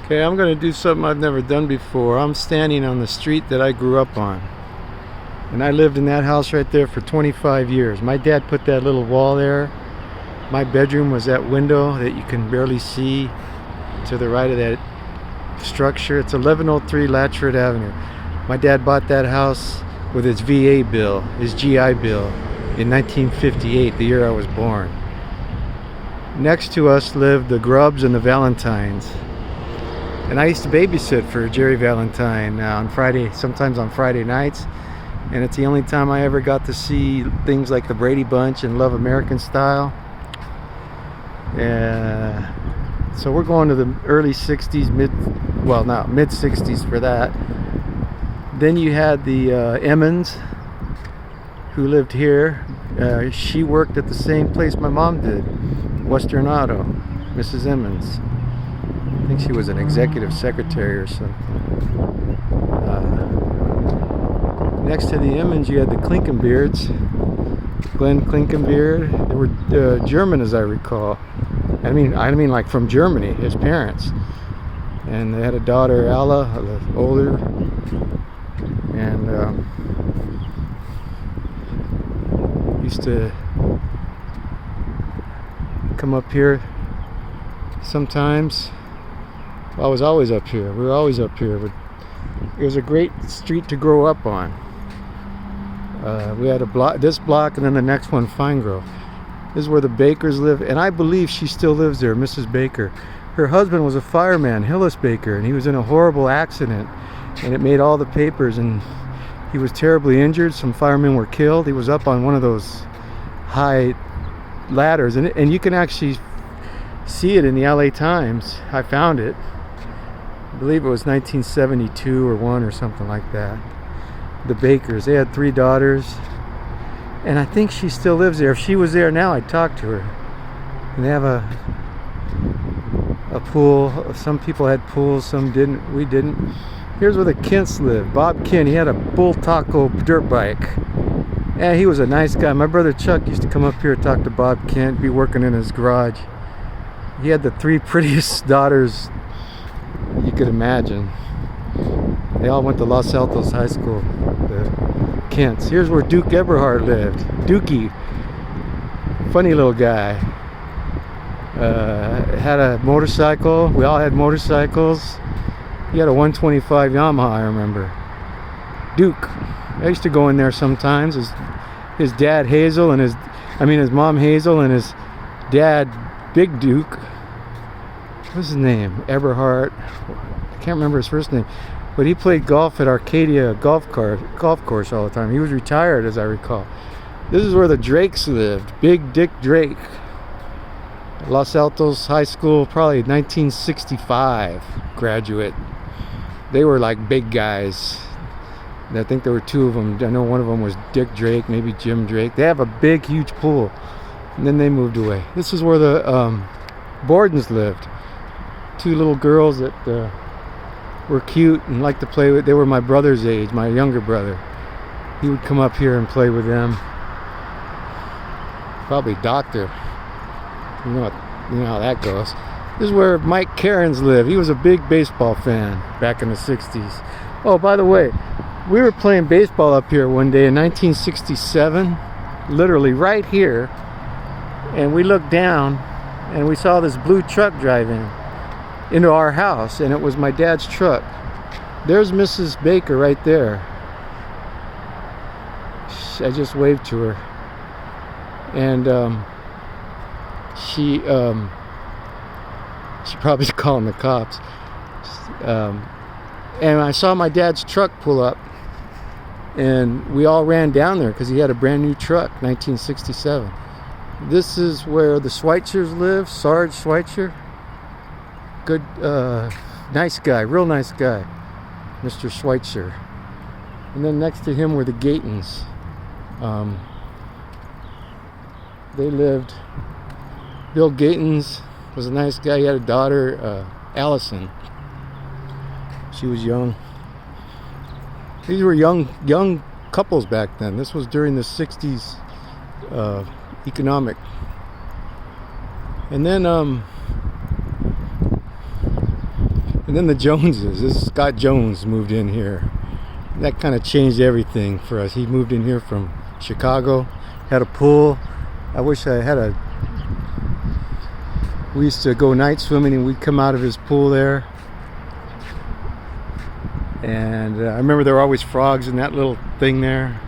Okay, I'm going to do something I've never done before. I'm standing on the street that I grew up on. And I lived in that house right there for 25 years. My dad put that little wall there. My bedroom was that window that you can barely see to the right of that structure. It's 1103 Latchford Avenue. My dad bought that house with his VA bill, his GI bill, in 1958, the year I was born. Next to us lived the Grubbs and the Valentines. And I used to babysit for Jerry Valentine on Friday, sometimes on Friday nights. And it's the only time I ever got to see things like the Brady Bunch and Love American Style. So we're going to the early 60s, mid 60s for that. Then you had the Emmons, who lived here. She worked at the same place my mom did, Western Auto, Mrs. Emmons. I think she was an executive secretary or something. Next to the Emmons, you had the Klinkenbeards, Glenn Klinkenbeard. They were German, as I recall. I mean, like from Germany, his parents. And they had a daughter, Alla, older. And used to come up here sometimes. I was always up here. We were always up here. But it was a great street to grow up on. We had this block, and then the next one, Fine Grove. This is where the Bakers live, and I believe she still lives there, Mrs. Baker. Her husband was a fireman, Hillis Baker, and he was in a horrible accident, and it made all the papers, and he was terribly injured. Some firemen were killed. He was up on one of those high ladders, and you can actually see it in the LA Times. I found it. I believe it was 1972 or 1 or something like that. The Bakers, they had 3 daughters, and I think she still lives there. If she was there now, I'd talk to her. And they have a pool. Some people had pools, some didn't. We didn't. Here's where the Kents lived. Bob Kent, he had a Bull Taco dirt bike. And he was a nice guy. My brother Chuck used to come up here and talk to Bob Kent, be working in his garage. He had the 3 prettiest daughters you could imagine. They all went to Los Altos High School, the Kents. Here's where Duke Eberhard lived. Dookie, funny little guy. Had a motorcycle. We all had motorcycles. He had a 125 Yamaha, I remember. Duke. I used to go in there sometimes. His dad Hazel and his mom Hazel and his dad Big Duke. What's his name? Eberhard. I can't remember his first name. But he played golf at Arcadia golf course all the time. He was retired, as I recall. This is where the Drakes lived. Big Dick Drake. Los Altos High School, probably 1965 graduate. They were like big guys. I think there were 2 of them. I know one of them was Dick Drake, maybe Jim Drake. They have a big, huge pool. And then they moved away. This is where the Bordens lived. 2 little girls that were cute and liked to play with. They were my brother's age, my younger brother. He would come up here and play with them. Probably doctor. You know how that goes. This is where Mike Cairns lived. He was a big baseball fan back in the 60s. Oh, by the way, we were playing baseball up here one day in 1967, literally right here, and we looked down and we saw this blue truck drive into our house, and it was my dad's truck. There's Mrs. Baker right there. I just waved to her, and she probably calling the cops. And I saw my dad's truck pull up, and we all ran down there because he had a brand new truck, 1967. This is where the Schweitzers live. Sarge Schweitzer. Good, nice guy, real nice guy, Mr. Schweitzer. And then next to him were the Gatons. They lived. Bill Gatons was a nice guy. He had a daughter, Allison. She was young. These were young couples back then. This was during the 60s economic. And then And then the Joneses. This is Scott Jones moved in here. That kind of changed everything for us. He moved in here from Chicago, had a pool. I wish I had a... We used to go night swimming and we'd come out of his pool there. And I remember there were always frogs in that little thing there.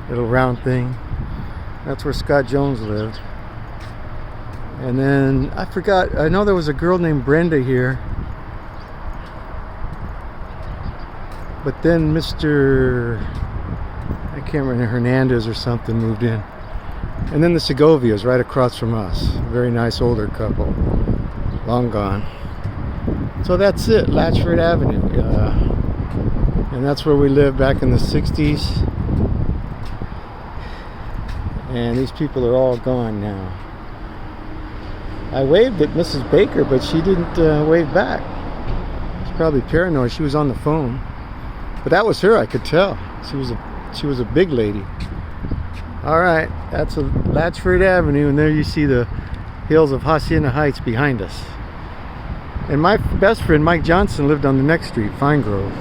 Little round thing. That's where Scott Jones lived. And then I forgot, I know there was a girl named Brenda here. But then Mr. I can't remember, Hernandez or something moved in. And then the Segovias right across from us. Very nice older couple. Long gone. So that's it, Latchford Avenue. And that's where we lived back in the 60s. And these people are all gone now. I waved at Mrs. Baker, but she didn't wave back. She's probably paranoid. She was on the phone. But that was her, I could tell. She was a big lady. All right, that's a Latchford Avenue, and there you see the hills of Hacienda Heights behind us. And my best friend Mike Johnson lived on the next street, Fine Grove.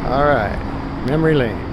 All right, memory lane.